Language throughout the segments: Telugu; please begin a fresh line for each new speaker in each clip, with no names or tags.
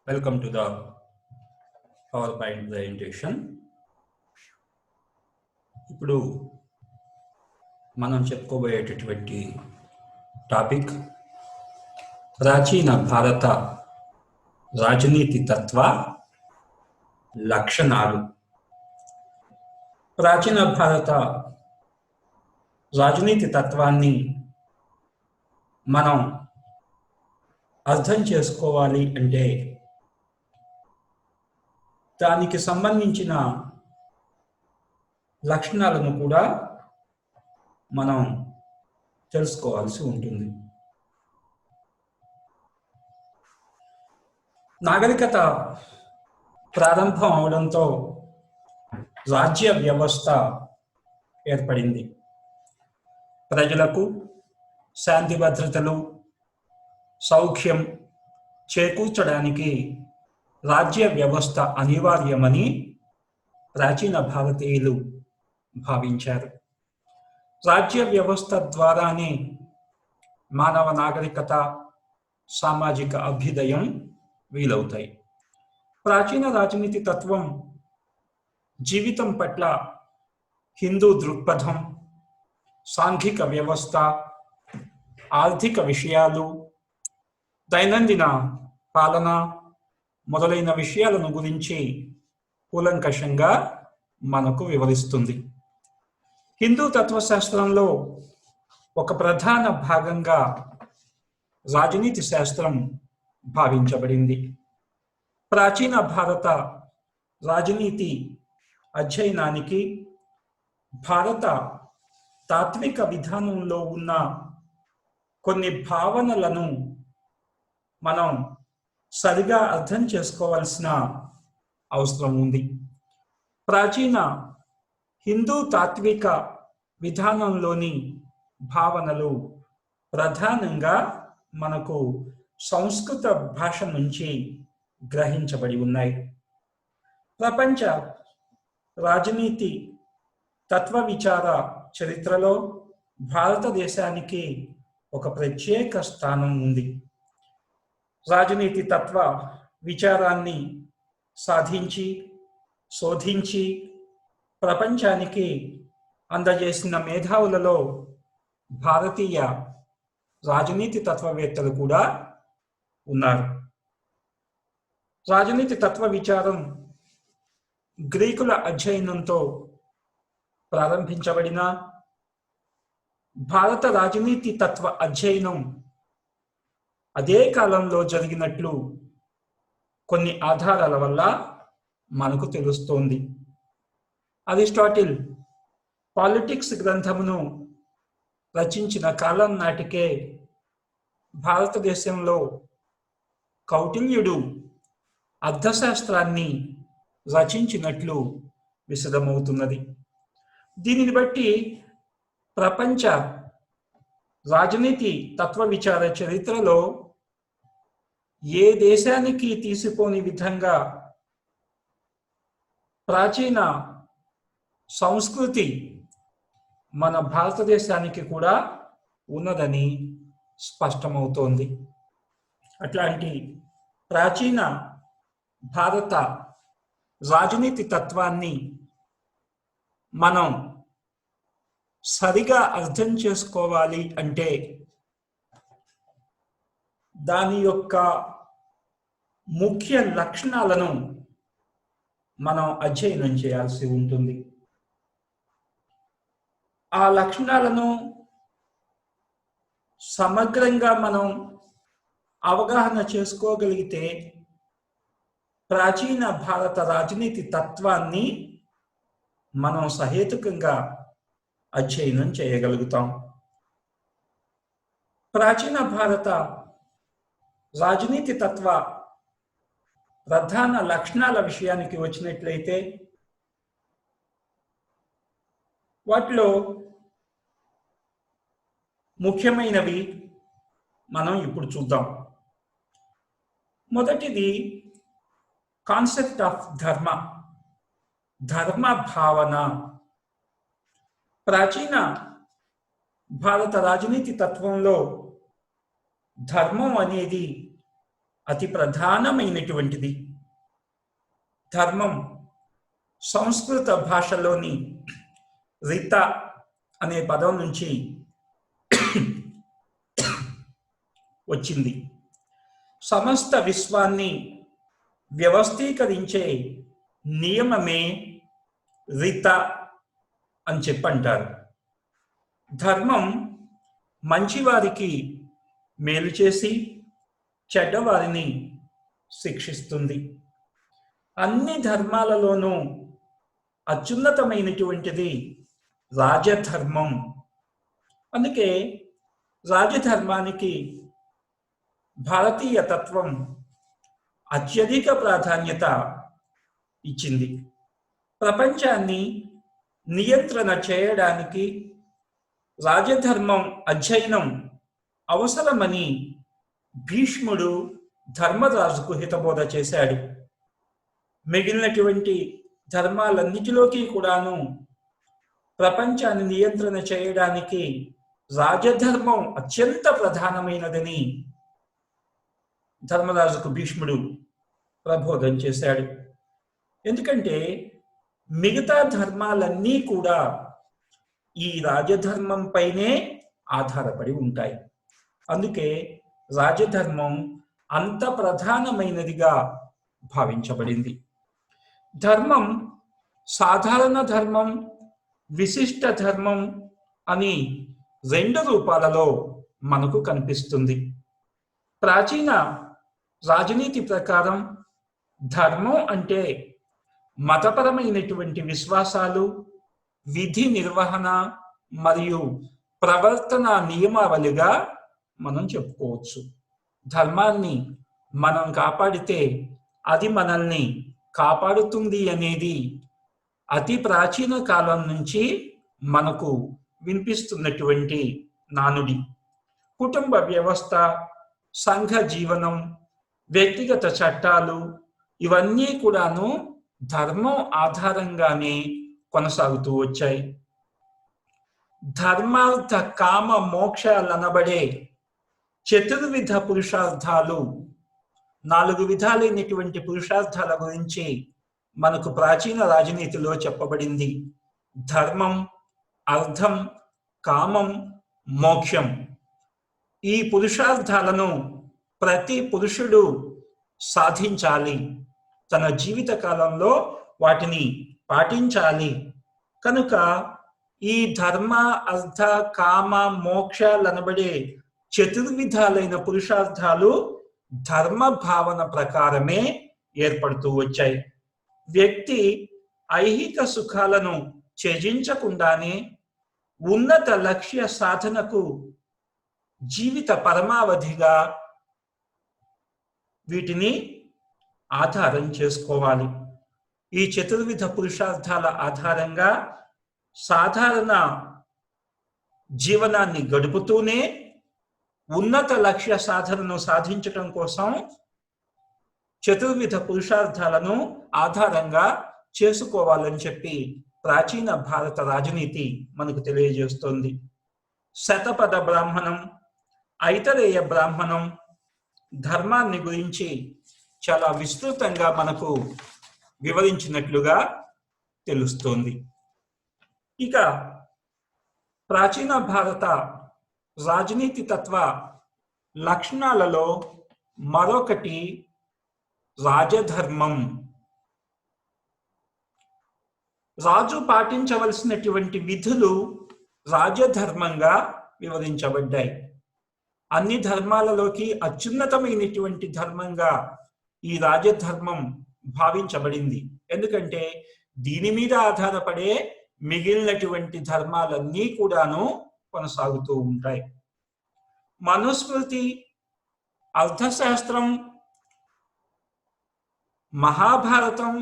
Welcome to the PowerPoint presentation. ఇప్పుడు మనం చెప్పుకోబోయేటటువంటి టాపిక్ ప్రాచీన భారత రాజనీతి తత్వ లక్షణాలు. ప్రాచీన భారత రాజనీతి తత్వాన్ని మనం అర్థం చేసుకోవాలి అంటే దానికి సంబంధించిన లక్షణాలను కూడా మనం తెలుసుకోవాల్సి ఉంటుంది. నాగరికత ప్రారంభం అవడంతో రాజ్య వ్యవస్థ ఏర్పడింది. ప్రజలకు శాంతి భద్రతలు సౌఖ్యం చేకూర్చడానికి రాజ్య వ్యవస్థ అనివార్యమని ప్రాచీన భారతీయులు భావించారు. రాజ్య వ్యవస్థ ద్వారానే మానవ నాగరికత సామాజిక అభ్యుదయం వీలవుతాయి. ప్రాచీన రాజనీతి తత్వం జీవితం పట్ల హిందూ దృక్పథం, సాంఘిక వ్యవస్థ, ఆర్థిక విషయాలు, దైనందిన పాలన మొదలైన విషయాలను గురించి కూలంకషంగా మనకు వివరిస్తుంది. హిందూ తత్వశాస్త్రంలో ఒక ప్రధాన భాగంగా రాజనీతి శాస్త్రం భావించబడింది. ప్రాచీన భారత రాజనీతి అధ్యయనానికి భారత తాత్విక విధానంలో ఉన్న కొన్ని భావనలను మనం సరిగా అర్థం చేసుకోవాల్సిన అవసరం ఉంది. ప్రాచీన హిందూ తాత్విక విధానంలోని భావనలు ప్రధానంగా మనకు సంస్కృత భాష నుంచి గ్రహించబడి ఉన్నాయి. ప్రపంచ రాజనీతి తత్వ విచార చరిత్రలో భారతదేశానికి ఒక ప్రత్యేక స్థానం ఉంది. రాజనీతి తత్వ విచారాన్ని సాధించి శోధించి ప్రపంచానికి అందజేసిన మేధావులలో భారతీయ రాజనీతి తత్వవేత్తలు కూడా ఉన్నారు. రాజనీతి తత్వ విచారం గ్రీకుల అధ్యయనంతో ప్రారంభించబడిన భారత రాజనీతి తత్వ అధ్యయనం అదే కాలంలో జరిగినట్లు కొన్ని ఆధారాల వల్ల మనకు తెలుస్తోంది. అరిస్టాటిల్ పాలిటిక్స్ గ్రంథమును రచించిన కాలం నాటికే భారతదేశంలో కౌటిల్యుడు అర్థశాస్త్రాన్ని రచించినట్లు విశదమవుతున్నది. దీనిని బట్టి ప్రపంచ రాజనీతి తత్వ విచార చరిత్రలో ఏ దేశానికి తీసిపోని విధంగా ప్రాచీన సంస్కృతి మన భారతదేశానికి కూడా ఉన్నదని స్పష్టమవుతోంది. అట్లాంటి ప్రాచీన భారత రాజనీతి తత్వాన్ని మనం సరిగా అర్థం చేసుకోవాలి అంటే దాని యొక్క ముఖ్య లక్షణాలను మనం అధ్యయనం చేయాల్సి ఉంటుంది. ఆ లక్షణాలను సమగ్రంగా మనం అవగాహన చేసుకోగలిగితే ప్రాచీన భారత రాజనీతి తత్వాన్ని మనం సహేతుకంగా అధ్యయనం చేయగలుగుతాం. ప్రాచీన భారత రాజనీతి తత్వ ప్రధాన లక్షణాల విషయానికి వచ్చినట్లయితే వాటిలో ముఖ్యమైనవి మనం ఇప్పుడు చూద్దాం. మొదటిది కాన్సెప్ట్ ఆఫ్ ధర్మ భావన. ప్రాచీన భారత రాజనీతి తత్వంలో ధర్మం అనేది అతి ప్రధానమైనటువంటిది. ధర్మం సంస్కృత భాషలోని రిత అనే పదం నుంచి వచ్చింది. సమస్త విశ్వాన్ని వ్యవస్థీకరించే నియమమే రిత అని చెప్పంటారు. ధర్మం మంచివారికి మేలు చేసి చెడ్డవారిని శిక్షిస్తుంది. అన్ని ధర్మాలలోనూ అత్యున్నతమైనటువంటిది రాజధర్మం. అందుకే రాజధర్మానికి భారతీయ తత్వం అత్యధిక ప్రాధాన్యత ఇచ్చింది. ప్రపంచాన్ని నియంత్రణ చేయడానికి రాజధర్మం అధ్యయనం అవసరమని భీష్ముడు ధర్మరాజుకు హితబోధ చేశాడు. మిగిలినటువంటి ధర్మాలన్నిటిలోకి కూడాను ప్రపంచాన్ని నియంత్రణ చేయడానికి రాజధర్మం అత్యంత ప్రధానమైనదని ధర్మరాజుకు భీష్ముడు ప్రబోధం చేశాడు. ఎందుకంటే మిగతా ధర్మాలన్నీ కూడా ఈ రాజధర్మం పైనే ఆధారపడి ఉంటాయి. అందుకే రాజధర్మం అంత ప్రధానమైనదిగా భావించబడింది. ధర్మం సాధారణ ధర్మం, విశిష్ట ధర్మం అని 2 రూపాలలో మనకు కనిపిస్తుంది. ప్రాచీన రాజనీతి ప్రకారం ధర్మం అంటే మతపరమైనటువంటి విశ్వాసాలు, విధి నిర్వహణ మరియు ప్రవర్తన నియమావళిగా మనం చెప్పుకోవచ్చు. ధర్మాన్ని మనం కాపాడితే అది మనల్ని కాపాడుతుంది అనేది అతి ప్రాచీన కాలం నుంచి మనకు వినిపిస్తున్నటువంటి నానుడి. కుటుంబ వ్యవస్థ, సంఘ జీవనం, వ్యక్తిగత చట్టాలు ఇవన్నీ కూడాను ధర్మం ఆధారంగానే కొనసాగుతూ వచ్చాయి. ధర్మార్థ కామ మోక్షాలనబడే చతుర్విధ పురుషార్థాలు, 4 విధాలైనటువంటి పురుషార్థాల గురించి మనకు ప్రాచీన రాజనీతిలో చెప్పబడింది. ధర్మం, అర్థం, కామం, మోక్షం. ఈ పురుషార్థాలను ప్రతి పురుషుడు సాధించాలి, తన జీవిత కాలంలో వాటిని పాటించాలి. కనుక ఈ ధర్మ, అర్థ, కామ, మోక్షాలనబడే చతుర్విధాలైన పురుషార్థాలు ధర్మ భావన ప్రకారమే ఏర్పడుతూ వచ్చాయి. వ్యక్తి ఐహిక సుఖాలను త్యజించకుండానే ఉన్నత లక్ష్య సాధనకు జీవిత పరమావధిగా వీటిని ఆధారం చేసుకోవాలి. ఈ చతుర్విధ పురుషార్థాల ఆధారంగా సాధారణ జీవనాన్ని గడుపుతూనే ఉన్నత లక్ష్య సాధనను సాధించటం కోసం చతుర్విధ పురుషార్థాలను ఆధారంగా చేసుకోవాలని చెప్పి ప్రాచీన భారత రాజనీతి మనకు తెలియజేస్తోంది. శతపథ బ్రాహ్మణం, ఐతరేయ బ్రాహ్మణం ధర్మాన్ని గురించి చాలా విస్తృతంగా మనకు వివరించినట్లుగా తెలుస్తోంది. ఇక ప్రాచీన భారత రాజనీతి తత్వ లక్షణాలలో మరొకటి రాజధర్మం. రాజు పాటించవలసినటువంటి విధులు రాజధర్మంగా వివరించబడ్డాయి. అన్ని ధర్మాలలోకి అత్యున్నతమైనటువంటి ధర్మంగా ఈ రాజధర్మం భావించబడింది. ఎందుకంటే దీని మీద ఆధారపడే మిగిలినటువంటి ధర్మాలన్నీ కూడాను కొనసాగుతూ ఉంటాయి. మనుస్మృతి, అర్థశాస్త్రం, మహాభారతం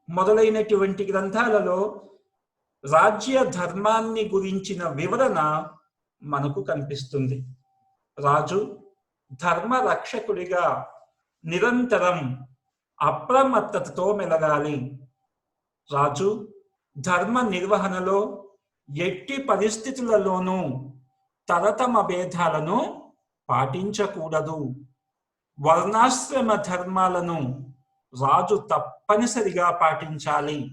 మొదలైనటువంటి గ్రంథాలలో రాజ్య ధర్మాన్ని గురించిన వివరణ మనకు కనిపిస్తుంది. రాజు ధర్మ రక్షకుడిగా నిరంతరం అప్రమత్తతతో మెలగాలి. రాజు ధర్మ నిర్వహణలో ఎట్టి పరిస్థితులలోనూ తరతమ భేదాలను పాటించకూడదు.
వర్ణాశ్రమ ధర్మాలను రాజు తప్పనిసరిగా పాటించాలి.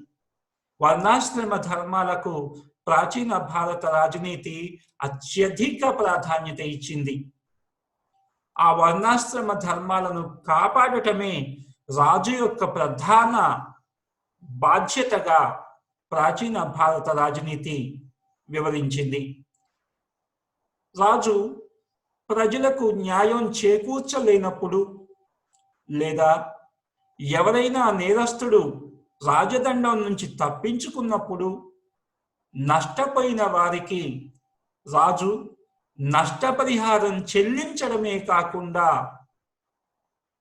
వర్ణాశ్రమ ధర్మాలకు ప్రాచీన భారత రాజనీతి అత్యధిక ప్రాధాన్యత ఇచ్చింది. ఆ వర్ణాశ్రమ ధర్మాలను కాపాడటమే రాజు యొక్క ప్రధాన బాధ్యతగా ప్రాచీన భారత రాజనీతి వివరించింది. రాజు ప్రజలకు న్యాయం చేకూర్చలేనప్పుడు లేదా ఎవరైనా నేరస్తుడు రాజదండం నుంచి తప్పించుకున్నప్పుడు నష్టపోయిన వారికి రాజు నష్టపరిహారం చెల్లించడమే కాకుండా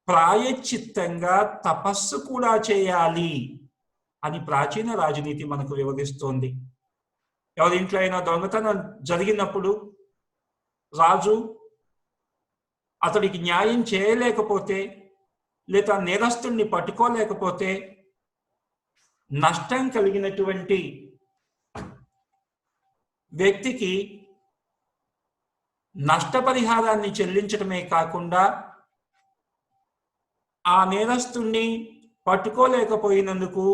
ప్రాయశ్చిత్తంగా తపస్సు కూడా చేయాలి అని ప్రాచీన రాజనీతి మనకు వివరిస్తోంది. ఎవరింట్లో అయినా దొంగతనం జరిగినప్పుడు రాజు అతడికి న్యాయం చేయలేకపోతే లేదా నేరస్తుడిని పట్టుకోలేకపోతే నష్టం కలిగినటువంటి వ్యక్తికి నష్టపరిహారాన్ని చెల్లించడమే కాకుండా ఆ నేరస్తుణ్ణి పట్టుకోలేకపోయినందుకు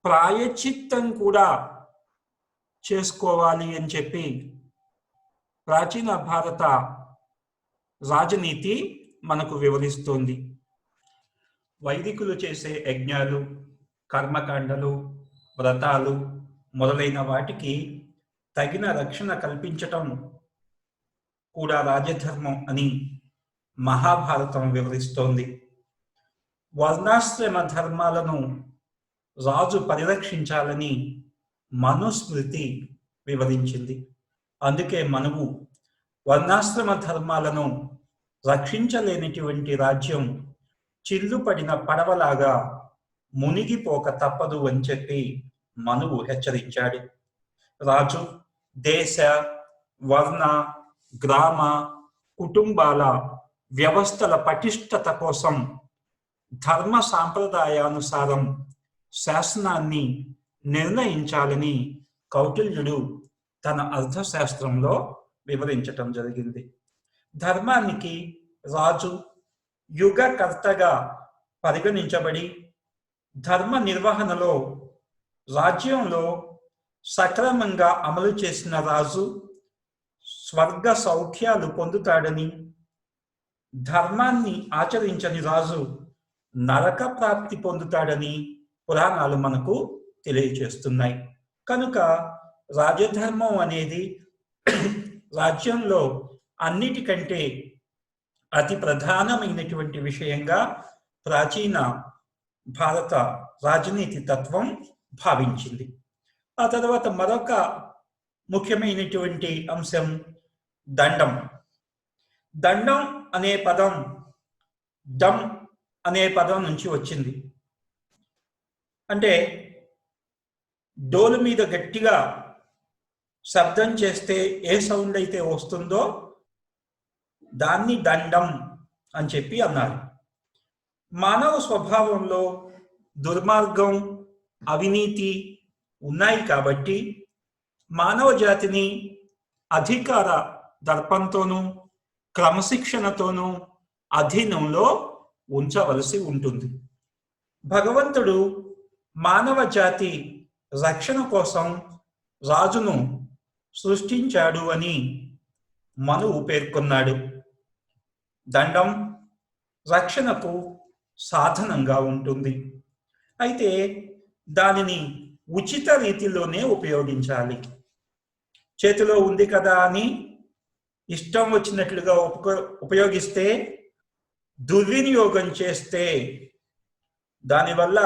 ప్రాయశ్చిత్తం కూడా చేసుకోవాలి అని చెప్పి ప్రాచీన భారత రాజనీతి మనకు వివరిస్తోంది. వైదికులు చేసే యజ్ఞాలు, కర్మకాండలు, వ్రతాలు మొదలైన వాటికి తగిన రక్షణ కల్పించటం కూడా రాజధర్మం అని మహాభారతం వివరిస్తోంది. వర్ణాశ్రమ ధర్మాలను రాజు పరిరక్షించాలని మనుస్మృతి వివరించింది. అందుకే మనము వర్ణాశ్రమ ధర్మాలను రక్షించలేనిటువంటి రాజ్యం చిల్లుపడిన పడవలాగా మునిగిపోక తప్పదు అని చెప్పి మనువు హెచ్చరించాడు. రాజు దేశ, వర్ణ, గ్రామ, కుటుంబాల వ్యవస్థల పటిష్టత కోసం ధర్మ సాంప్రదాయానుసారం శాసనాన్ని నిర్ణయించాలని కౌటిల్యుడు తన అర్థశాస్త్రంలో వివరించటం జరిగింది. ధర్మానికి రాజు యుగకర్తగా పరిగణించబడి ధర్మ నిర్వహణలో రాజ్యంలో సక్రమంగా అమలు చేసిన రాజు స్వర్గ సౌఖ్యాలు పొందుతాడని, ధర్మాన్ని ఆచరించని రాజు నరక ప్రాప్తి పొందుతాడని పురాణాలు మనకు తెలియచేస్తున్నాయి. కనుక రాజధర్మం అనేది రాజ్యంలో అన్నిటికంటే అతి ప్రధానమైనటువంటి విషయంగా ప్రాచీన భారత రాజనీతి తత్వం భావించింది. ఆ తర్వాత మరొక ముఖ్యమైనటువంటి అంశం దండం. దండం అనే పదం డమ్ అనే పదం నుంచి వచ్చింది. అంటే డోలు మీద గట్టిగా శబ్దం చేస్తే ఏ సౌండ్ అయితే వస్తుందో దాన్ని దండం అని చెప్పి అన్నారు. మానవ స్వభావంలో దుర్మార్గం, అవినీతి ఉన్నాయి కాబట్టి మానవ జాతిని అధికార దర్పంతోనూ క్రమశిక్షణతోనూ అధీనంలో ఉంచవలసి ఉంటుంది. భగవంతుడు మానవ జాతి రక్షణ కోసం రాజును సృష్టించాడు అని మనువు పేర్కొన్నాడు. దండం రక్షణకు సాధనంగా ఉంటుంది. అయితే దానిని ఉచిత రీతిలోనే ఉపయోగించాలి. చేతిలో ఉంది కదా అని ఇష్టం వచ్చినట్లుగా ఉపయోగిస్తే, దుర్వినియోగం చేస్తే దానివల్ల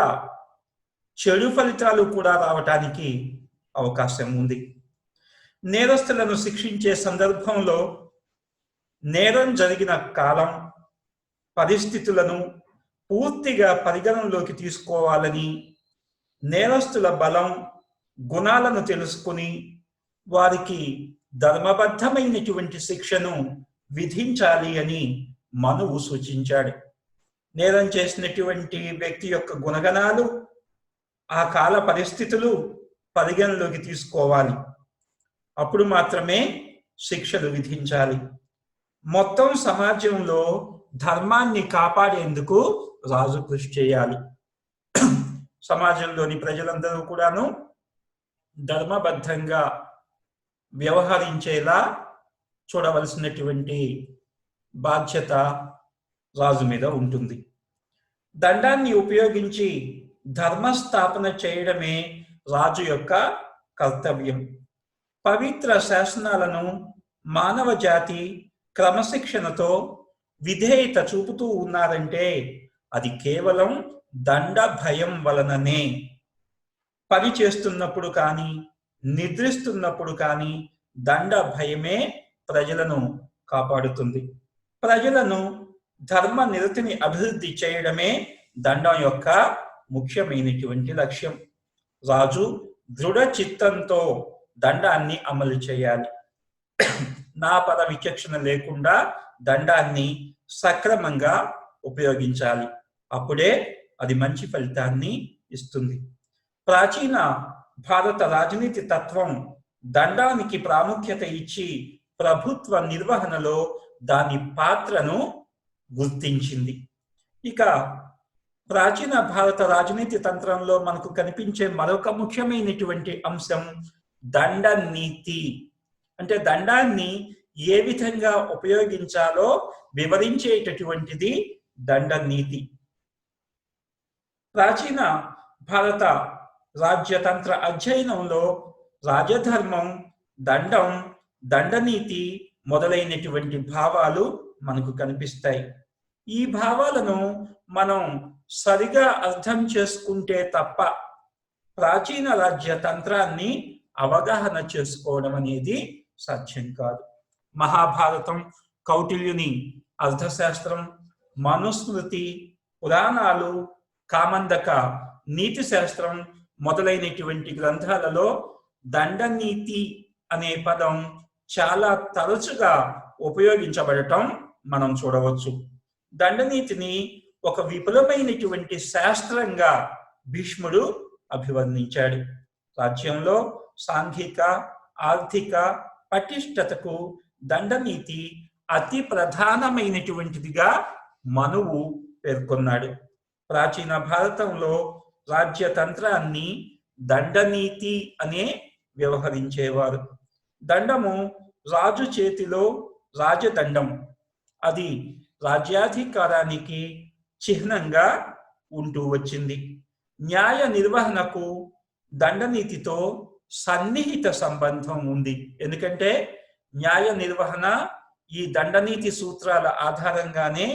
చెడు ఫలితాలు కూడా రావటానికి అవకాశం ఉంది. నేరస్తులను శిక్షించే సందర్భంలో నేరం జరిగిన కాలం, పరిస్థితులను పూర్తిగా పరిగణనలోకి తీసుకోవాలని, నేరస్తుల బలం, గుణాలను తెలుసుకుని వారికి ధర్మబద్ధమైనటువంటి శిక్షను విధించాలి అని మనువు సూచించాడు. నేరం చేసినటువంటి వ్యక్తి యొక్క గుణగణాలు, ఆ కాల పరిస్థితులు పరిగణలోకి తీసుకోవాలి. అప్పుడు మాత్రమే శిక్షలు విధించాలి. మొత్తం సమాజంలో ధర్మాన్ని కాపాడేందుకు రాజు కృషి చేయాలి. సమాజంలోని ప్రజలందరూ కూడాను ధర్మబద్ధంగా వ్యవహరించేలా చూడవలసినటువంటి బాధ్యత రాజు మీద ఉంటుంది. దండాన్ని ఉపయోగించి ధర్మస్థాపన చేయడమే రాజు యొక్క కర్తవ్యం. పవిత్ర శాసనాలను మానవ జాతి క్రమశిక్షణతో విధేయత చూపుతూ ఉన్నారంటే అది కేవలం దండ భయం వలననే. పని చేస్తున్నప్పుడు కానీ నిద్రిస్తున్నప్పుడు కానీ దండ భయమే ప్రజలను కాపాడుతుంది. ప్రజలను ధర్మ నిరతిని అభివృద్ధి చేయడమే దండం యొక్క ముఖ్యమైనటువంటి లక్ష్యం. రాజు దృఢ చిత్తంతో దండాన్ని అమలు చేయాలి. నా పద విచక్షణ లేకుండా దండాన్ని సక్రమంగా ఉపయోగించాలి. అప్పుడే అది మంచి ఫలితాన్ని ఇస్తుంది. ప్రాచీన భారత రాజనీతి తత్వం దండానికి ప్రాముఖ్యత ఇచ్చి ప్రభుత్వ నిర్వహణలో దాని పాత్రను గుర్తించింది. ఇక ప్రాచీన భారత రాజనీతి తంత్రంలో మనకు కనిపించే మరొక ముఖ్యమైనటువంటి అంశం దండ నీతి. అంటే దండాన్ని ఏ విధంగా ఉపయోగించాలో వివరించేటటువంటిది దండ నీతి. ప్రాచీన భారత రాజ్యతంత్ర అధ్యయనంలో రాజధర్మం, దండం, దండనీతి మొదలైనటువంటి భావాలు మనకు కనిపిస్తాయి. ఈ భావాలను మనం సరిగా అర్థం చేసుకుంటే తప్ప ప్రాచీన రాజ్యతంత్రాన్ని అవగాహన చేసుకోవడం అనేది సాధ్యం కాదు. మహాభారతం, కౌటిల్యుని అర్థశాస్త్రం, మనుస్మృతి, పురాణాలు, కామందక నీతి శాస్త్రం మొదలైనటువంటి గ్రంథాలలో దండనీతి అనే పదం చాలా తరచుగా ఉపయోగించబడటం మనం చూడవచ్చు. దండనీతిని ఒక విపులమైనటువంటి శాస్త్రంగా భీష్ముడు అభివర్ణించాడు. రాజ్యంలో సాంఘిక, ఆర్థిక పటిష్టతకు దండనీతి అతి ప్రధానమైనటువంటిదిగా మనువు పేర్కొన్నాడు. ప్రాచీన భారతంలో రాజ్యతంత్రాన్ని దండనీతి అనే వ్యవహరించేవారు. దండము రాజు చేతిలో రాజదండం, అది రాజ్యాధికారానికి చిహ్నంగా ఉంటూ వచ్చింది. న్యాయ నిర్వహణకు దండనీతితో సన్నిహిత సంబంధం ఉంది. ఎందుకంటే న్యాయ నిర్వహణ ఈ దండనీతి సూత్రాల ఆధారంగానే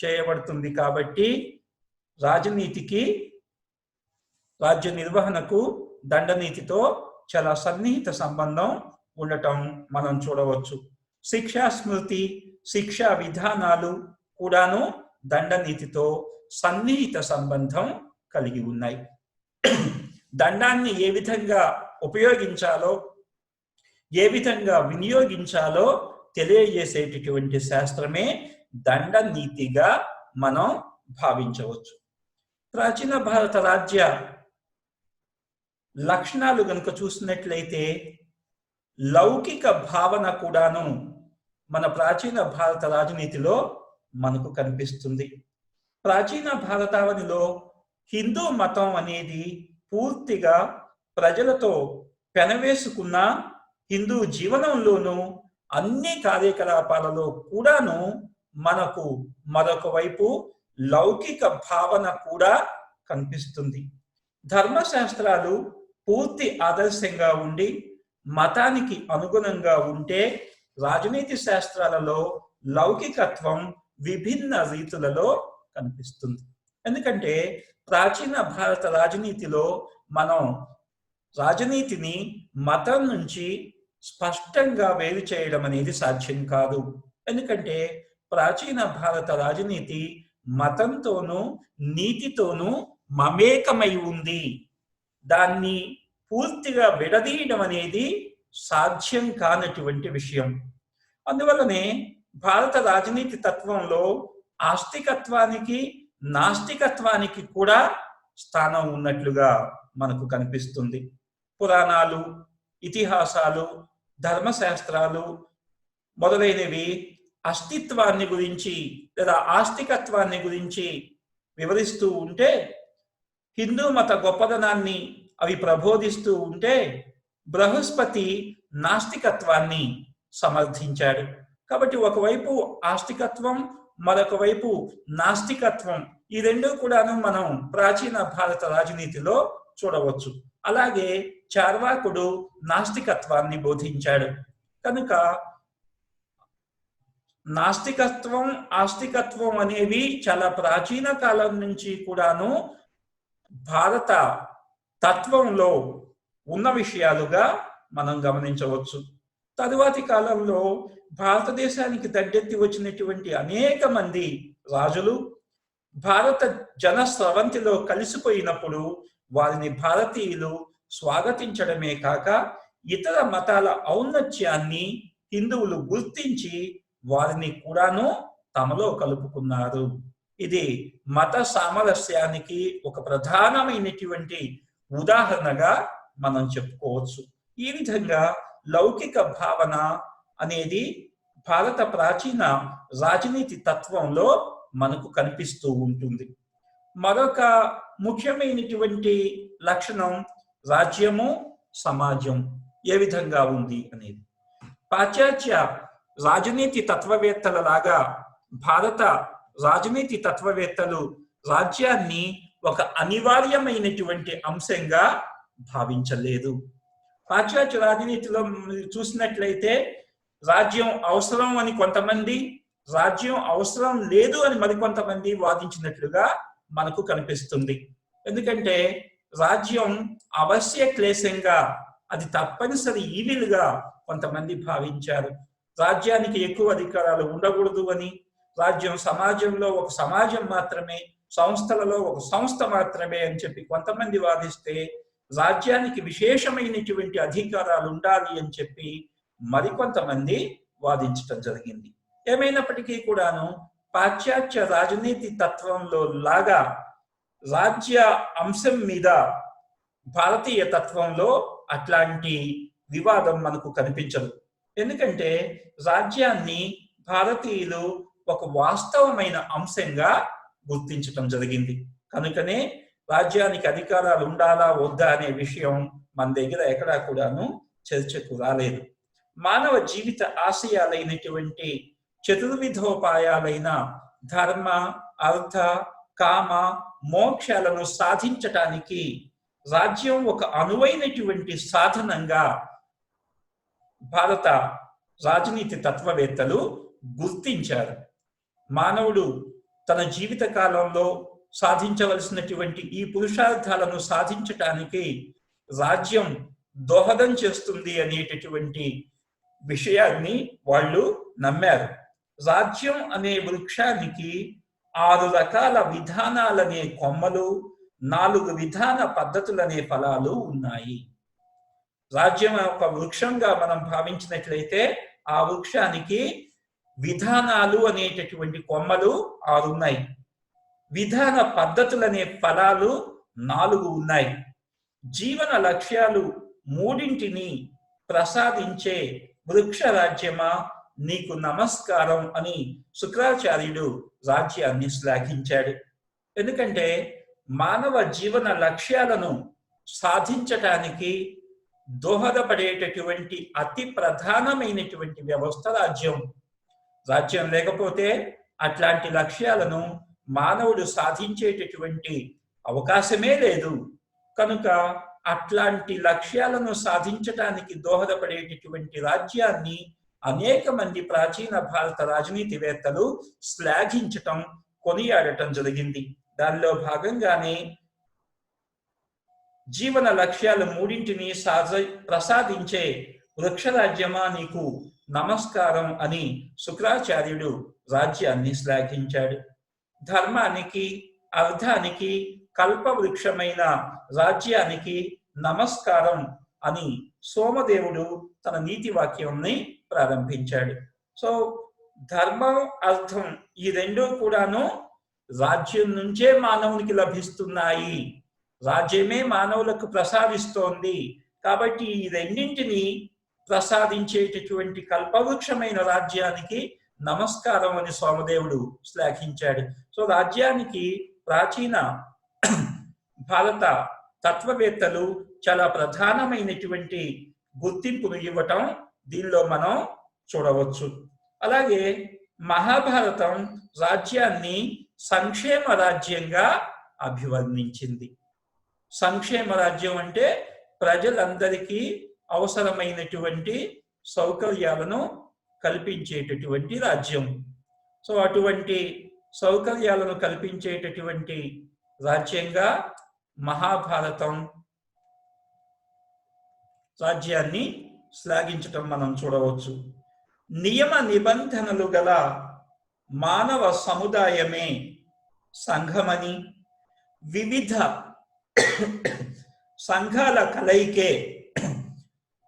చేయబడుతుంది. కాబట్టి రాజనీతికి, రాజ్య నిర్వహణకు దండనీతితో చాలా సన్నిహిత సంబంధం ఉండటం మనం చూడవచ్చు. శిక్షా స్మృతి, శిక్షా విధానాలు కూడాను దండనీతితో సన్నిహిత సంబంధం కలిగి ఉన్నాయి. దండాన్ని ఏ విధంగా ఉపయోగించాలో, ఏ విధంగా వినియోగించాలో తెలియజేసేటటువంటి శాస్త్రమే దండనీతిగా మనం భావించవచ్చు. ప్రాచీన భారత రాజ్య లక్షణాలు గనుక చూసినట్లయితే లౌకిక భావన కూడాను మన ప్రాచీన భారత రాజనీతిలో మనకు కనిపిస్తుంది. ప్రాచీన భారతావనిలో హిందూ మతం అనేది పూర్తిగా ప్రజలతో పెనవేసుకున్న హిందూ జీవనంలోనూ అన్ని కార్యకలాపాలలో కూడాను మనకు మరొక వైపు లౌకిక భావన కూడా కనిపిస్తుంది. ధర్మశాస్త్రాలు పూర్తి ఆదర్శంగా ఉండి మతానికి అనుగుణంగా ఉంటే రాజనీతి శాస్త్రాలలో లౌకికత్వం విభిన్న రీతులలో కనిపిస్తుంది. ఎందుకంటే ప్రాచీన భారత రాజనీతిలో మనం రాజనీతిని మతం నుంచి స్పష్టంగా వేరు చేయడం అనేది సాధ్యం కాదు. ఎందుకంటే ప్రాచీన భారత రాజనీతి మతంతోనూ నీతితోనూ మమేకమై ఉంది. దాన్ని పూర్తిగా విడదీయడం అనేది సాధ్యం కానటువంటి విషయం. అందువల్లనే భారత రాజనీతి తత్వంలో ఆస్తికత్వానికి, నాస్తికత్వానికి కూడా స్థానం ఉన్నట్లుగా మనకు కనిపిస్తుంది. పురాణాలు, ఇతిహాసాలు, ధర్మశాస్త్రాలు మొదలైనవి అస్తిత్వాన్ని గురించి లేదా ఆస్తికత్వాన్ని గురించి వివరిస్తూ ఉంటే, హిందూ మత గొప్పదనాన్ని అవి ప్రబోధిస్తూ ఉంటే, బృహస్పతి నాస్తికత్వాన్ని సమర్థించాడు. కాబట్టి ఒకవైపు ఆస్తికత్వం, మరొక వైపు నాస్తికత్వం, ఈ రెండు కూడాను మనం ప్రాచీన భారత రాజనీతిలో చూడవచ్చు. అలాగే చార్వాకుడు నాస్తికత్వాన్ని బోధించాడు. కనుక నాస్తికత్వం, ఆస్తికత్వం అనేవి చాలా ప్రాచీన కాలం నుంచి కూడాను భారత తత్వంలో ఉన్న విషయాలుగా మనం గమనించవచ్చు. తరువాతి కాలంలో భారతదేశానికి దండెత్తి వచ్చినటువంటి అనేక మంది రాజులు భారత జన స్రవంతిలో కలిసిపోయినప్పుడు వారిని భారతీయులు స్వాగతించడమే కాక ఇతర మతాల ఔన్నత్యాన్ని హిందువులు గుర్తించి వారిని కూడాను తమలో కలుపుకున్నారు. ఇది మత సామరస్యానికి ఒక ప్రధానమైనటువంటి ఉదాహరణగా మనం చెప్పుకోవచ్చు. ఈ విధంగా లౌకిక భావన అనేది భారత ప్రాచీన రాజనీతి తత్వంలో మనకు కనిపిస్తూ ఉంటుంది. మరొక ముఖ్యమైనటువంటి లక్షణం రాజ్యము, సమాజం ఏ విధంగా ఉంది అనేది. పాశ్చాత్య రాజనీతి తత్వవేత్తల లాగా భారత రాజనీతి తత్వవేత్తలు రాజ్యాన్ని ఒక అనివార్యమైనటువంటి అంశంగా భావించలేదు. పాశ్చాత్య రాజనీతిలో చూసినట్లయితే రాజ్యం అవసరం అని కొంతమంది, రాజ్యం అవసరం లేదు అని మరికొంతమంది వాదించినట్లుగా మనకు కనిపిస్తుంది. ఎందుకంటే రాజ్యం అవశ్య క్లేశంగా, అది తప్పనిసరి ఈవిలుగా కొంతమంది భావించారు. రాజ్యానికి ఎక్కువ అధికారాలు ఉండకూడదు అని, రాజ్యం సమాజంలో ఒక సమాజం మాత్రమే, సంస్థలలో ఒక సంస్థ మాత్రమే అని చెప్పి కొంతమంది వాదిస్తే, రాజ్యానికి విశేషమైనటువంటి అధికారాలు ఉండాలి అని చెప్పి మరికొంతమంది వాదించటం జరిగింది. ఏమైనప్పటికీ కూడాను పాశ్చాత్య రాజనీతి తత్వంలో లాగా రాజ్య అంశం మీద భారతీయ తత్వంలో అట్లాంటి వివాదం మనకు కనిపించదు. ఎందుకంటే రాజ్యాన్ని భారతీయులు ఒక వాస్తవమైన అంశంగా గుర్తించటం జరిగింది. కనుకనే రాజ్యానికి అధికారాలు ఉండాలా వద్దా అనే విషయం మన దగ్గర ఎక్కడా కూడాను చర్చకు రాలేదు. మానవ జీవిత ఆశయాలైనటువంటి చతుర్విధోపాయాలైన ధర్మ, అర్థ, కామ, మోక్షాలను సాధించటానికి రాజ్యం ఒక అనువైనటువంటి సాధనంగా భారత రాజనీతి తత్వవేత్తలు గుర్తించారు. మానవుడు తన జీవిత కాలంలో సాధించవలసినటువంటి ఈ పురుషార్థాలను సాధించటానికి రాజ్యం దోహదం చేస్తుంది అనేటటువంటి విషయాన్ని వాళ్ళు నమ్మారు. రాజ్యం అనే వృక్షానికి 6 రకాల విధానాలనే కొమ్మలు, 4 విధాన పద్ధతులనే ఫలాలు ఉన్నాయి. రాజ్యం ఒక వృక్షంగా మనం భావించినట్లయితే ఆ వృక్షానికి విధానాలు అనేటటువంటి కొమ్మలు 6 ఉన్నాయి. విధాన పద్ధతులనే ఫలాలు 4 ఉన్నాయి. జీవన లక్ష్యాలు 3ని ప్రసాదించే వృక్ష రాజ్యమా నీకు నమస్కారం అని శుక్రాచార్యుడు రాజ్యాన్ని శ్లాఘించాడు. ఎందుకంటే మానవ జీవన లక్ష్యాలను సాధించటానికి దోహదపడేటటువంటి అతి ప్రధానమైనటువంటి వ్యవస్థ రాజ్యం. రాజ్యం లేకపోతే అట్లాంటి లక్ష్యాలను మానవుడు సాధించేటటువంటి అవకాశమే లేదు. కనుక అట్లాంటి లక్ష్యాలను సాధించటానికి దోహదపడేటటువంటి రాజ్యాన్ని అనేక మంది ప్రాచీన భారత రాజనీతివేత్తలు శ్లాఘించటం, కొనియాడటం జరిగింది. దానిలో భాగంగానే జీవన లక్ష్యాలు 3ని ప్రసాదించే వృక్షరాజ్యమా నీకు నమస్కారం అని శుక్రాచార్యుడు రాజ్యాన్ని శ్లాఘించాడు. ధర్మానికి, అర్థానికి కల్పవృక్షమైన రాజ్యానికి నమస్కారం అని సోమదేవుడు తన నీతి వాక్యంని ప్రారంభించాడు. సో ధర్మం, అర్థం ఈ రెండూ కూడాను రాజ్యం నుంచే మానవునికి లభిస్తున్నాయి. రాజ్యమే మానవులకు ప్రసాదిస్తోంది. కాబట్టి ఈ రెండింటిని ప్రసాదించేటటువంటి కల్పవృక్షమైన రాజ్యానికి నమస్కారం అని సోమదేవుడు శ్లాఘించాడు. సో రాజ్యానికి ప్రాచీన భారత తత్వవేత్తలు చాలా ప్రధానమైనటువంటి గుర్తింపును ఇవ్వటం దీనిలో మనం చూడవచ్చు. అలాగే మహాభారతం రాజ్యాన్ని సంక్షేమ రాజ్యంగా అభివర్ణించింది. సంక్షేమ రాజ్యం అంటే ప్రజలందరికీ అవసరమైనటువంటి సౌకర్యాలను కల్పించేటటువంటి రాజ్యం. సో అటువంటి సౌకర్యాలను కల్పించేటటువంటి రాజ్యంగా మహాభారతం రాజ్యాన్ని శ్లాఘించటం మనం చూడవచ్చు. నియమ నిబంధనలు గల మానవ సముదాయమే సంఘమని, వివిధ సంఘాల కలయికే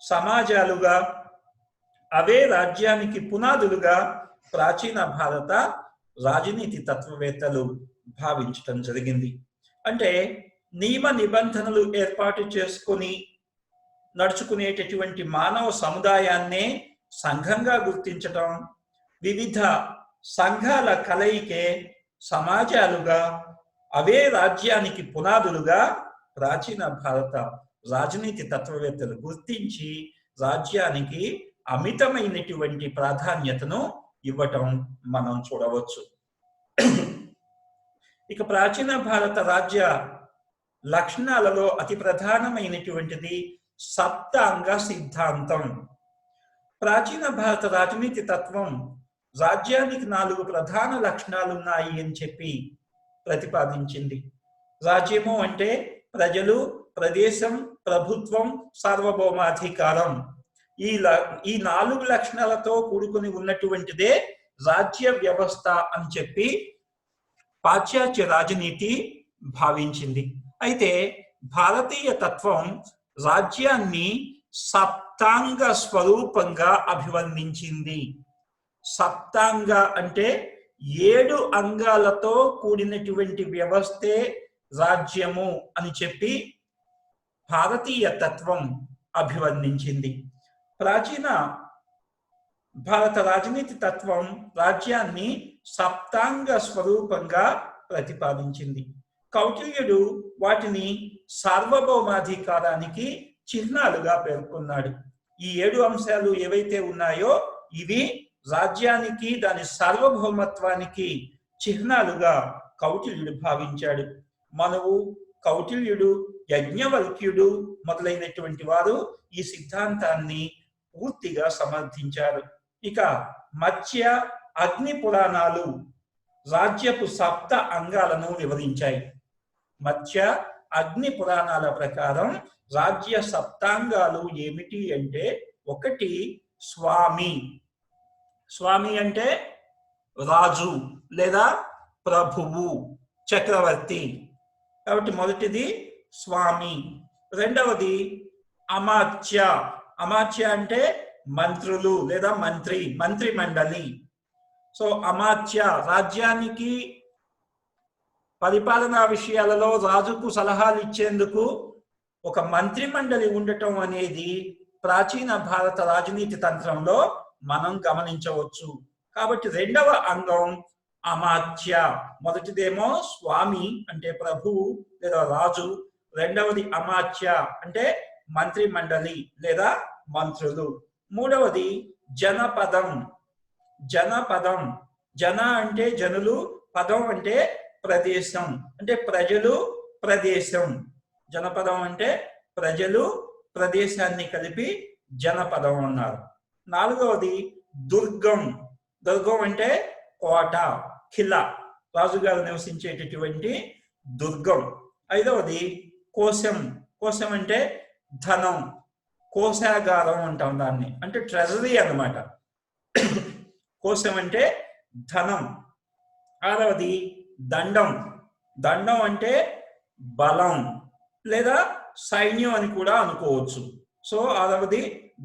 సమాజాలుగా, అవే రాజ్యానికి పునాదులుగా ప్రాచీన భారత రాజనీతి తత్వవేత్తలు భావించటం జరిగింది. అంటే నియమ నిబంధనలు ఏర్పాటు చేసుకుని నడుచుకునేటటువంటి మానవ సముదాయాన్నే సంఘంగా గుర్తించటం, వివిధ సంఘాల కలయికే సమాజాలుగా, అవే రాజ్యానికి పునాదులుగా ప్రాచీన భారత రాజనీతి తత్వవేత్తలు గుర్తించి రాజ్యానికి అమితమైనటువంటి ప్రాధాన్యతను ఇవ్వటం మనం చూడవచ్చు. ఇక ప్రాచీన భారత రాజ్య లక్షణాలలో అతి ప్రధానమైనటువంటిది సప్తాంగ సిద్ధాంతం. ప్రాచీన భారత రాజనీతి తత్వం రాజ్యానికి 4 ప్రధాన లక్షణాలు ఉన్నాయి అని చెప్పి ప్రతిపాదించింది. రాజ్యము అంటే ప్రజలు, ప్రదేశం, ప్రభుత్వం, సార్వభౌమాధికారం. ఈ 4 లక్షణాలతో కూడుకుని ఉన్నటువంటిదే రాజ్య వ్యవస్థ అని చెప్పి పాశ్చాత్య రాజనీతి భావించింది. అయితే భారతీయ తత్వం రాజ్యాన్ని సప్తాంగ స్వరూపంగా అభివర్ణించింది. సప్తాంగ అంటే 7 అంగాలతో కూడినటువంటి వ్యవస్థే రాజ్యము అని చెప్పి భారతీయ తత్వం అభివర్ణించింది. ప్రాచీన భారత రాజనీతి తత్వం రాజ్యాన్ని సప్తాంగ స్వరూపంగా ప్రతిపాదించింది. కౌటిల్యుడు వాటిని సార్వభౌమాధికారానికి చిహ్నాలుగా పేర్కొన్నాడు. ఈ 7 అంశాలు ఏవైతే ఉన్నాయో ఇవి రాజ్యానికి, దాని సార్వభౌమత్వానికి చిహ్నాలుగా కౌటిల్యుడు భావించాడు. మనువు, కౌటిల్యుడు, యజ్ఞవల్క్యుడు మొదలైనటువంటి వారు ఈ సిద్ధాంతాన్ని పూర్తిగా సమర్థించారు. ఇక మత్స్య, అగ్ని పురాణాలు రాజ్యపు సప్త అంగాలను వివరించాయి. మత్స్య, అగ్ని పురాణాల ప్రకారం రాజ్య సప్తాంగాలు ఏమిటి అంటే, 1 స్వామి. స్వామి అంటే రాజు లేదా ప్రభువు, చక్రవర్తి. కాబట్టి మొదటిది స్వామి. రెండవది అమాత్య. అమాత్య అంటే మంత్రులు లేదా మంత్రి మండలి. సో అమాత్య రాజ్యానికి పరిపాలనా విషయాలలో రాజుకు సలహాలు ఇచ్చేందుకు ఒక మంత్రి మండలి ఉండటం అనేది ప్రాచీన భారత రాజనీతి తంత్రంలో మనం గమనించవచ్చు. కాబట్టి రెండవ అంగం అమాత్య. మొదటిదేమో స్వామి అంటే ప్రభువు లేదా రాజు, రెండవది అమాత్య అంటే మంత్రి మండలి లేదా మంత్రులు. మూడవది జనపదం. జనపదం, జన అంటే జనులు, పదం అంటే ప్రదేశం, అంటే ప్రజలు, ప్రదేశం. జనపదం అంటే ప్రజలు, ప్రదేశాన్ని కలిపి జనపదం అన్నారు. నాలుగవది దుర్గం. దుర్గం అంటే కోట, ఖిలా, రాజుగారు నివసించేటటువంటి దుర్గం. ఐదవది కోశం. కోశం అంటే ధనం, కోశాగారం అంటాం దాన్ని, అంటే ట్రెజరీ అన్నమాట. కోశం అంటే ధనం. ఆరవది దండం. దండం అంటే బలం లేదా సైన్యం అని కూడా అనుకోవచ్చు. సో ఆరవది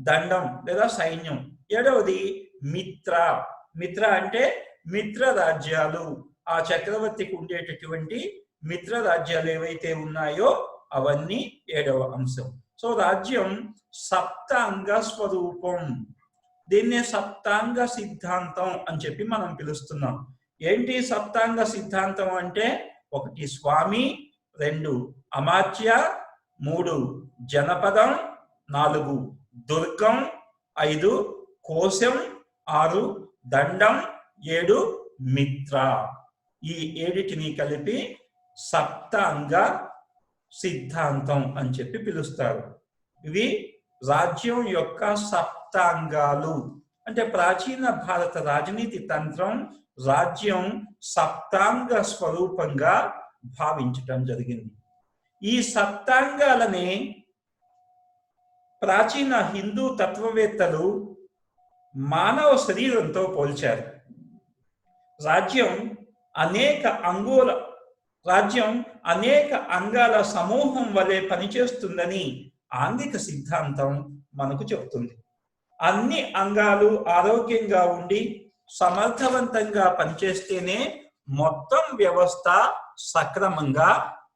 దండం లేదా సైన్యం. ఏడవది మిత్ర. మిత్ర అంటే మిత్ర రాజ్యాలు. ఆ చక్రవర్తికి ఉండేటటువంటి మిత్ర రాజ్యాలు ఏవైతే ఉన్నాయో అవన్నీ ఏడవ అంశం. సో రాజ్యం సప్తాంగ స్వరూపం. దీన్నే సప్తాంగ సిద్ధాంతం అని చెప్పి మనం పిలుస్తున్నాం. ఏంటి సప్తాంగ సిద్ధాంతం అంటే? 1 స్వామి, 2 అమాత్య, 3 జనపదం, 4 దుర్గం, 5 కోశం, 6 దండం, 7 మిత్ర. ఈ 7టిని కలిపి సప్తాంగ సిద్ధాంతం అని చెప్పి పిలుస్తారు. ఇవి రాజ్యం యొక్క సప్తాంగాలు. అంటే ప్రాచీన భారత రాజనీతి తంత్రం రాజ్యం సప్తాంగ స్వరూపంగా భావించటం జరిగింది. ఈ సప్తాంగాలని ప్రాచీన హిందూ తత్వవేత్తలు మానవ శరీరంతో పోల్చారు. రాజ్యం అనేక అంగాల సమూహం వలె పనిచేస్తుందని ఆంగిక సిద్ధాంతం మనకు చెబుతుంది. అన్ని అంగాలు ఆరోగ్యంగా ఉండి సమర్థవంతంగా పనిచేస్తేనే మొత్తం వ్యవస్థ సక్రమంగా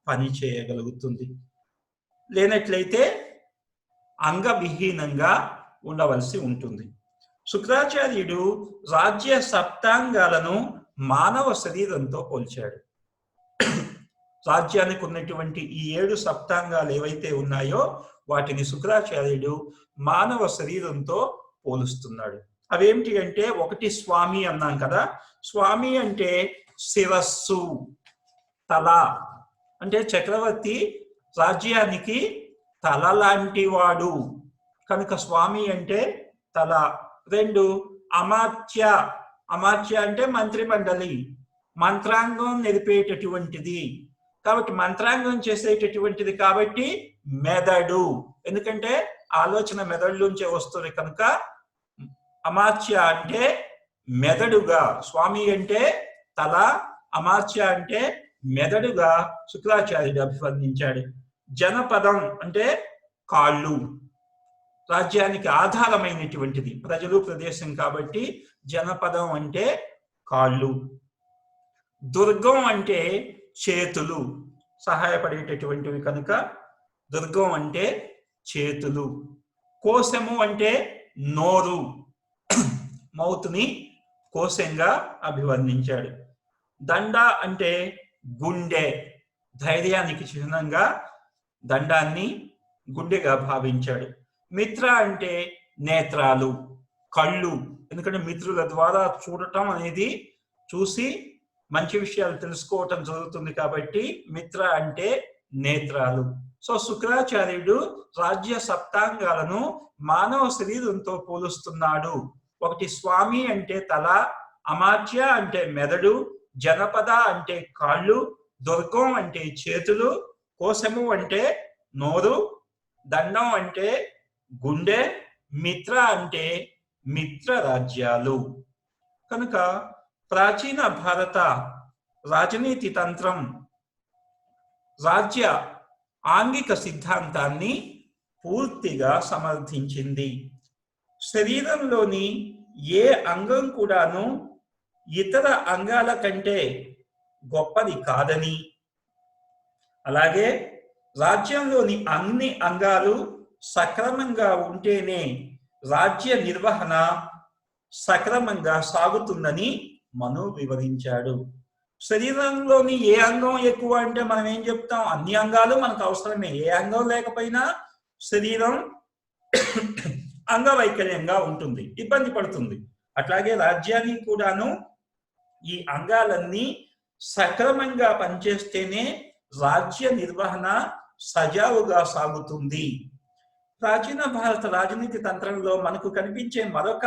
పనిచేయగలుగుతుంది. లేనట్లయితే అంగవిహీనంగా ఉండవలసి ఉంటుంది. శుక్రాచార్యుడు రాజ్య సప్తాంగాలను మానవ శరీరంతో పోల్చాడు. రాజ్యానికి ఉన్నటువంటి ఈ 7 సప్తాంగాలు ఏవైతే ఉన్నాయో వాటిని శుక్రాచార్యుడు మానవ శరీరంతో పోలుస్తున్నాడు. అవేమిటి అంటే 1 స్వామి అన్నాం కదా. స్వామి అంటే శిరస్సు, తల. అంటే చక్రవర్తి రాజ్యానికి తల లాంటి వాడు కనుక స్వామి అంటే తల. 2 అమాత్య. అమాత్య అంటే మంత్రి మండలి, మంత్రాంగం నిలిపేటటువంటిది కాబట్టి, మంత్రాంగం చేసేటటువంటిది కాబట్టి మెదడు. ఎందుకంటే ఆలోచన మెదడులోంచే వస్తుంది కనుక అమాత్య అంటే మెదడుగా, స్వామి అంటే తల, అమాత్య అంటే మెదడుగా శుక్రాచార్యుడు అభివర్ణించాడు. జనపదం అంటే కాళ్ళు, రాజ్యానికి ఆధారమైనటువంటిది ప్రజలు ప్రదేశం కాబట్టి జనపదం అంటే కాళ్ళు. దుర్గం అంటే చేతులు, సహాయపడేటటువంటివి కనుక దుర్గం అంటే చేతులు. కోశము అంటే నోరు, మౌత్ని కోశంగా అభివర్ణించాడు. దండ అంటే గుండె, ధైర్యానికి చిహ్నంగా దండాన్ని గుండెగా భావించాడు. మిత్ర అంటే నేత్రాలు, కళ్ళు. ఎందుకంటే మిత్రుల ద్వారా చూడటం అనేది, చూసి మంచి విషయాలు తెలుసుకోవటం జరుగుతుంది కాబట్టి మిత్ర అంటే నేత్రాలు. సో శుక్రాచార్యుడు రాజ్య సప్తాంగాలను మానవ శరీరంతో పోలుస్తున్నాడు. 1 స్వామి అంటే తల, అమాత్య అంటే మెదడు, జనపద అంటే కాళ్ళు, దుర్గం అంటే చేతులు, కోశము అంటే నోరు, దండం అంటే గుండె, మిత్ర అంటే మిత్ర రాజ్యాలు. కనుక ప్రాచీన భారత రాజనీతి తంత్రం రాజ్య ఆంగిక సిద్ధాంతాన్ని పూర్తిగా సమర్థించింది. శరీరంలోని ఏ అంగం కూడాను ఇతర అంగాల కంటే గొప్పది కాదని, అలాగే రాజ్యంలోని అన్ని అంగాలు సక్రమంగా ఉంటేనే రాజ్య నిర్వహణ సక్రమంగా సాగుతుందని మను వివరించాడు. శరీరంలోని ఏ అంగం ఎక్కువ అంటే మనం ఏం చెప్తాం? అన్ని అంగాలు మనకు అవసరమే. ఏ అంగం లేకపోయినా శరీరం అంగవైకల్యంగా ఉంటుంది, ఇబ్బంది పడుతుంది. అట్లాగే రాజ్యానికి కూడాను ఈ అంగాలన్నీ సక్రమంగా పనిచేస్తేనే రాజ్య నిర్వహణ సజావుగా సాగుతుంది. ప్రాచీన భారత రాజనీతి తంత్రంలో మనకు కనిపించే మరొక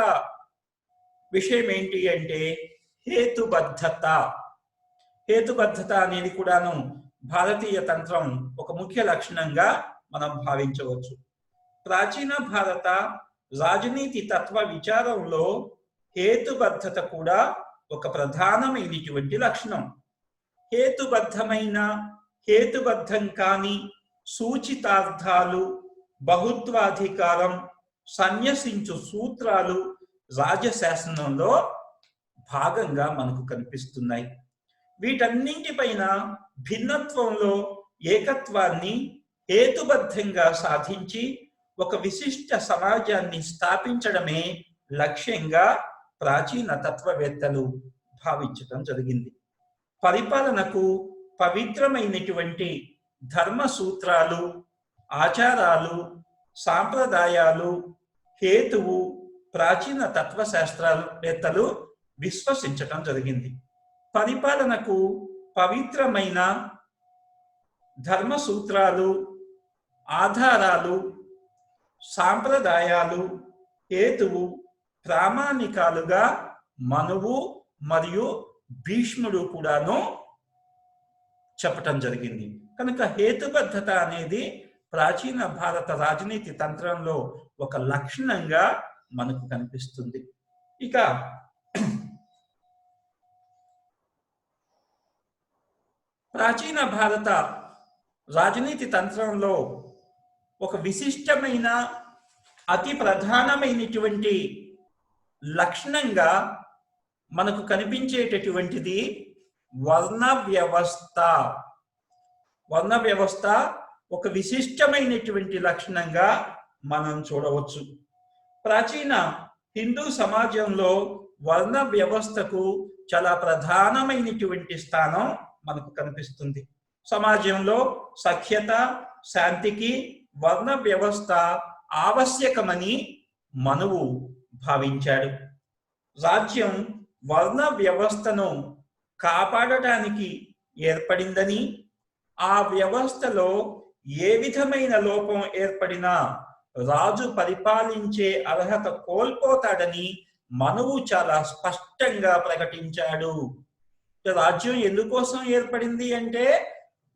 విషయం ఏంటి అంటే హేతుబద్ధత. హేతుబద్ధత అనేది కూడాను భారతీయ తంత్రం ఒక ముఖ్య లక్షణంగా మనం భావించవచ్చు. ప్రాచీన భారత రాజనీతి తత్వ విచారంలో హేతుబద్ధత కూడా ఒక ప్రధానమైనటువంటి లక్షణం. హేతుబద్ధమైన, హేతుబద్ధం కాని సూచితార్థాలు, బహుత్వాధికారం, సన్యసించు సూత్రాలు రాజశాసనంలో భాగంగా మనకు కనిపిస్తున్నాయి. వీటన్నింటిపైన భిన్నత్వంలో ఏకత్వాన్ని హేతుబద్ధంగా సాధించి ఒక విశిష్ట సమాజాన్ని స్థాపించడమే లక్ష్యంగా ప్రాచీన తత్వవేత్తలు భావించటం జరిగింది. పరిపాలనకు పవిత్రమైనటువంటి ధర్మ సూత్రాలు, ఆచారాలు, సాంప్రదాయాలు, హేతువు ప్రాచీన తత్వశాస్త్రవేత్తలు విశ్వసించటం జరిగింది. పరిపాలనకు పవిత్రమైన ధర్మ సూత్రాలు, ఆధారాలు, సాంప్రదాయాలు, హేతువు ప్రామాణికాలుగా మనువు మరియు భీష్ముడు కూడాను చెప్పటం జరిగింది. కనుక హేతుబద్ధత అనేది ప్రాచీన భారత రాజనీతి తంత్రంలో ఒక లక్షణంగా మనకు కనిపిస్తుంది. ఇక ప్రాచీన భారత రాజనీతి తంత్రంలో ఒక విశిష్టమైన అతి ప్రధానమైనటువంటి లక్షణంగా మనకు కనిపించేటటువంటిది వర్ణ వ్యవస్థ. వర్ణ వ్యవస్థ ఒక విశిష్టమైనటువంటి లక్షణంగా మనం చూడవచ్చు. ప్రాచీన హిందూ సమాజంలో వర్ణ వ్యవస్థకు చాలా ప్రధానమైనటువంటి స్థానం మనకు కనిపిస్తుంది. సమాజంలో సఖ్యత, శాంతికి వర్ణ వ్యవస్థ ఆవశ్యకమని మనువు భావించాడు. రాజ్యం వర్ణ వ్యవస్థను కాపాడటానికి ఏర్పడిందని, ఆ వ్యవస్థలో ఏ విధమైన లోపం ఏర్పడినా రాజు పరిపాలించే అర్హత కోల్పోతాడని మనువు చాలా స్పష్టంగా ప్రకటించాడు. రాజ్యం ఎందుకోసం ఏర్పడింది అంటే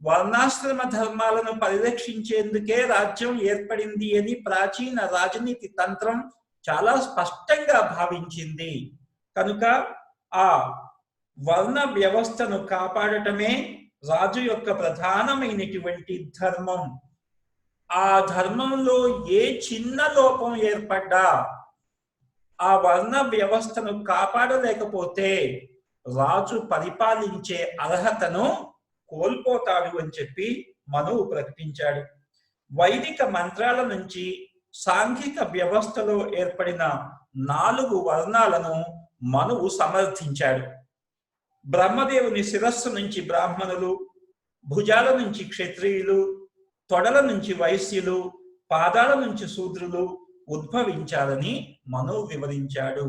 వర్ణాశ్రమ ధర్మాలను పరిరక్షించేందుకే రాజ్యం ఏర్పడింది అని ప్రాచీన రాజనీతి తంత్రం చాలా స్పష్టంగా భావించింది. కనుక ఆ వర్ణ వ్యవస్థను కాపాడటమే రాజు యొక్క ప్రధానమైనటువంటి ధర్మం. ఆ ధర్మంలో ఏ చిన్న లోపం ఏర్పడ్డా ఆ వర్ణ వ్యవస్థను కాపాడలేకపోతే రాజు పరిపాలించే అర్హతను కోల్పోతాడు అని చెప్పి మనువు ప్రకటించాడు. వైదిక మంత్రాల నుంచి సాంఘిక వ్యవస్థలో ఏర్పడిన 4 వర్ణాలను మనువు సమర్థించాడు. బ్రహ్మదేవుని శిరస్సు నుంచి బ్రాహ్మణులు, భుజాల నుంచి క్షత్రియులు, తొడల నుంచి వైశ్యులు, పాదాల నుంచి శూద్రులు ఉద్భవించాలని మనువు వివరించాడు.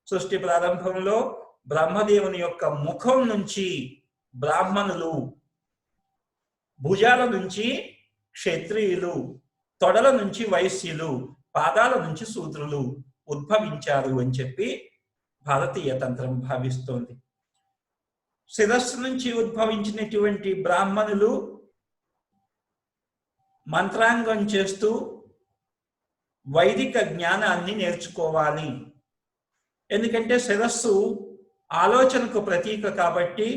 సృష్టి ప్రారంభంలో బ్రహ్మదేవుని యొక్క ముఖం నుంచి బ్రాహ్మణులు, భుజాల నుంచి క్షత్రియులు, తొడల నుంచి వైశ్యులు, పాదాల నుంచి శూద్రులు ఉద్భవించారు అని చెప్పి భారతీయ తంత్రం భావిస్తోంది. శిరస్సు నుంచి ఉద్భవించినటువంటి బ్రాహ్మణులు మంత్రాంగం చేస్తూ వైదిక జ్ఞానాన్ని నేర్చుకోవాలి. ఎందుకంటే శిరస్సు ఆలోచనకు ప్రతీక కాబట్టి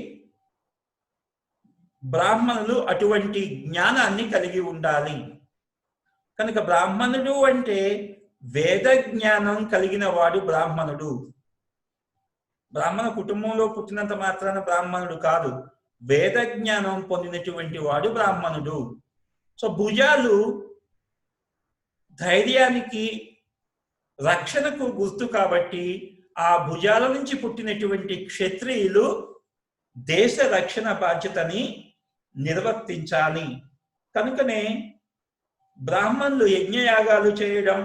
బ్రాహ్మణులు అటువంటి జ్ఞానాన్ని కలిగి ఉండాలి. కనుక బ్రాహ్మణుడు అంటే వేద జ్ఞానం కలిగిన వాడు బ్రాహ్మణుడు. బ్రాహ్మణ కుటుంబంలో పుట్టినంత మాత్రాన బ్రాహ్మణుడు కాదు, వేద జ్ఞానం పొందినటువంటి వాడు బ్రాహ్మణుడు. సో భుజాలు ధైర్యానికి, రక్షణకు గుర్తు కాబట్టి ఆ భుజాల నుంచి పుట్టినటువంటి క్షత్రియులు దేశ రక్షణ బాధ్యతని నిర్వర్తించాలి. కనుకనే బ్రాహ్మణులు యజ్ఞయాగాలు చేయడం,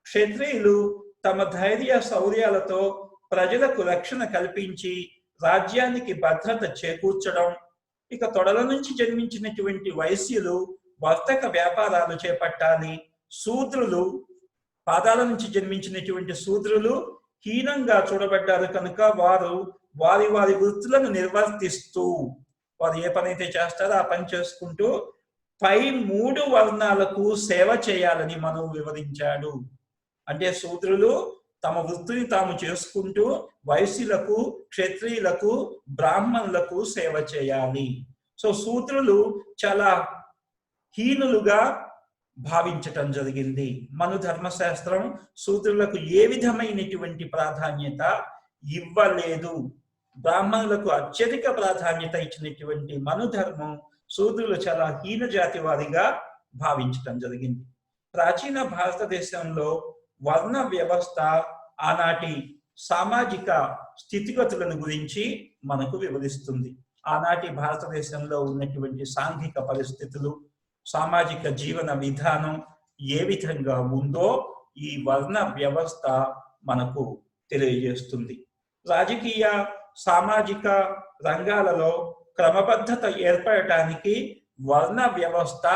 క్షత్రియులు తమ ధైర్య శౌర్యాలతో ప్రజలకు రక్షణ కల్పించి రాజ్యానికి భద్రత చేకూర్చడం. ఇక తొడల నుంచి జన్మించినటువంటి వైశ్యులు వర్తక వ్యాపారాలు చేపట్టాలి. శూద్రులు, పాదాల నుంచి జన్మించినటువంటి శూద్రులు హీనంగా చూడబడ్డారు కనుక వారు వారి వారి వృత్తులను నిర్వర్తిస్తూ వారు ఏ పని అయితే చేస్తారో ఆ పని చేసుకుంటూ పై 3 వర్ణాలకు సేవ చేయాలని మనం వివరించాడు. అంటే శూద్రులు తమ వృత్తిని తాము చేసుకుంటూ వైశ్యులకు, క్షత్రియులకు, బ్రాహ్మణులకు సేవ చేయాలి. సో శూద్రులు చాలా హీనులుగా భావించటం జరిగింది. మను ధర్మశాస్త్రం శూద్రులకు ఏ విధమైనటువంటి ప్రాధాన్యత ఇవ్వలేదు. బ్రాహ్మణులకు అత్యధిక ప్రాధాన్యత ఇచ్చినటువంటి మను ధర్మం శూద్రులు చాలా హీన జాతి వారిగా భావించటం జరిగింది. ప్రాచీన భారతదేశంలో వర్ణ వ్యవస్థ ఆనాటి సామాజిక స్థితిగతులను గురించి మనకు వివరిస్తుంది. ఆనాటి భారతదేశంలో ఉన్నటువంటి సాంఘిక పరిస్థితులు, సామాజిక జీవన విధానం ఏ విధంగా ఉందో ఈ వర్ణ వ్యవస్థ మనకు తెలియజేస్తుంది. రాజకీయ సామాజిక రంగాలలో క్రమబద్ధత ఏర్పడటానికి వర్ణ వ్యవస్థ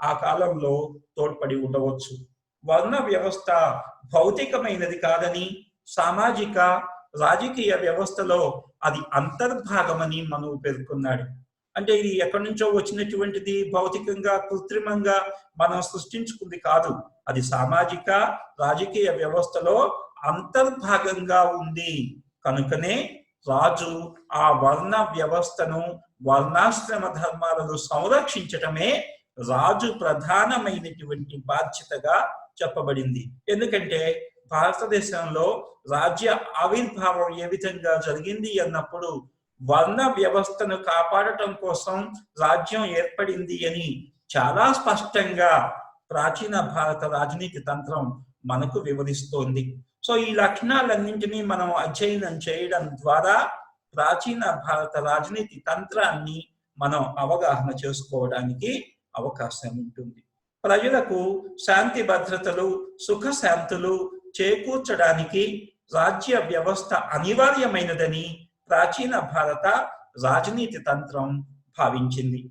ఆ కాలంలో తోడ్పడి ఉండవచ్చు. వర్ణ వ్యవస్థ భౌతికమైనది కాదని, సామాజిక రాజకీయ వ్యవస్థలో అది అంతర్భాగమని మనకు పేర్కొన్నాడు. అంటే ఇది ఎక్కడి నుంచో వచ్చినటువంటిది, భౌతికంగా కృత్రిమంగా మనం సృష్టించుకుంది కాదు. అది సామాజిక రాజకీయ వ్యవస్థలో అంతర్భాగంగా ఉంది. కనుకనే రాజు ఆ వర్ణ వ్యవస్థను, వర్ణాశ్రమ ధర్మాలను సంరక్షించటమే రాజు ప్రధానమైనటువంటి బాధ్యతగా చెప్పబడింది. ఎందుకంటే భారతదేశంలో రాజ్య ఆవిర్భావం ఏ విధంగా జరిగింది అన్నప్పుడు వర్ణ వ్యవస్థను కాపాడటం కోసం రాజ్యం ఏర్పడింది అని చాలా స్పష్టంగా ప్రాచీన భారత రాజనీతి తంత్రం మనకు వివరిస్తోంది. సో ఈ లక్షణాలన్నింటినీ మనం అధ్యయనం చేయడం ద్వారా ప్రాచీన భారత రాజనీతి తంత్రాన్ని మనం అవగాహన చేసుకోవడానికి అవకాశం ఉంటుంది. ప్రజలకు శాంతి భద్రతలు, సుఖశాంతులు చేకూర్చడానికి రాజ్య వ్యవస్థ అనివార్యమైనదని ప్రాచీన భారత రాజనీతి తంత్రం భావించింది.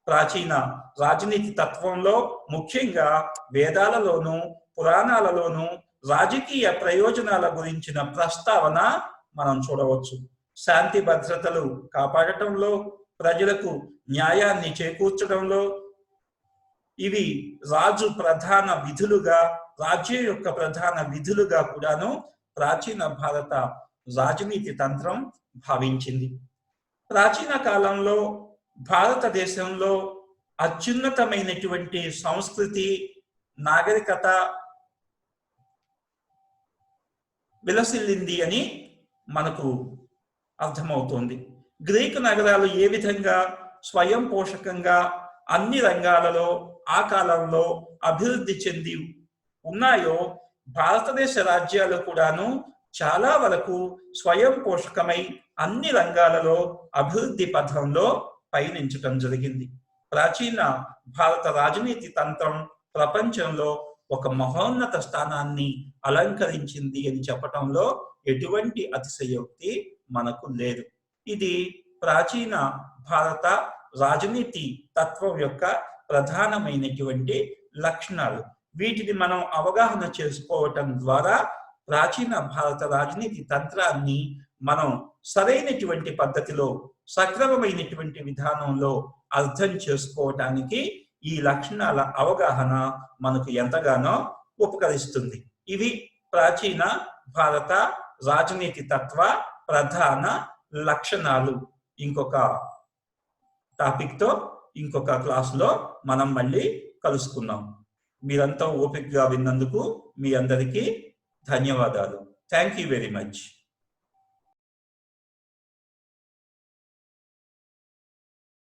ప్రాచీన రాజనీతి తత్వంలో ముఖ్యంగా వేదాలలోనూ పురాణాలలోనూ రాజకీయ ప్రయోజనాల గురించిన ప్రస్తావన మనం చూడవచ్చు. శాంతి భద్రతలు కాపాడటంలో, ప్రజలకు న్యాయాన్ని చేకూర్చడంలో ఇవి రాజు ప్రధాన విధులుగా, రాజ్యం యొక్క ప్రధాన విధులుగా కూడాను ప్రాచీన భారత రాజనీతి తంత్రం భావించింది. ప్రాచీన కాలంలో భారతదేశంలో అత్యున్నతమైనటువంటి సంస్కృతి, నాగరికత విలసిల్లింది అని మనకు అర్థమవుతోంది. గ్రీకు నగరాలు ఏ విధంగా స్వయం పోషకంగా అన్ని రంగాలలో ఆ కాలంలో అభివృద్ధి చెంది ఉన్నాయో, భారతదేశ రాజ్యాలు కూడాను చాలా వరకు స్వయం పోషకమై అన్ని రంగాలలో అభివృద్ధి పథంలో పయనించటం జరిగింది. ప్రాచీన భారత రాజనీతి తంత్రం ప్రపంచంలో ఒక మహోన్నత స్థానాన్ని అలంకరించింది అని చెప్పటంలో ఎటువంటి అతిశయోక్తి మనకు లేదు. ఇది ప్రాచీన భారత రాజనీతి తత్వం యొక్క ప్రధానమైనటువంటి లక్షణాలు. వీటిని మనం అవగాహన చేసుకోవటం ద్వారా ప్రాచీన భారత రాజనీతి తంత్రాన్ని మనం సరైనటువంటి పద్ధతిలో, సక్రమమైనటువంటి విధానంలో అర్థం చేసుకోవటానికి ఈ లక్షణాల అవగాహన మనకు ఎంతగానో ఉపకరిస్తుంది. ఇవి ప్రాచీన భారత రాజనీతి తత్వ ప్రధాన లక్షణాలు. ఇంకొక టాపిక్తో ఇంకొక క్లాసులో మనం మళ్ళీ కలుసుకుందాం. మీరంతా ఓపికగా విన్నందుకు మీ అందరికీ ధన్యవాదాలు. Thank you very much.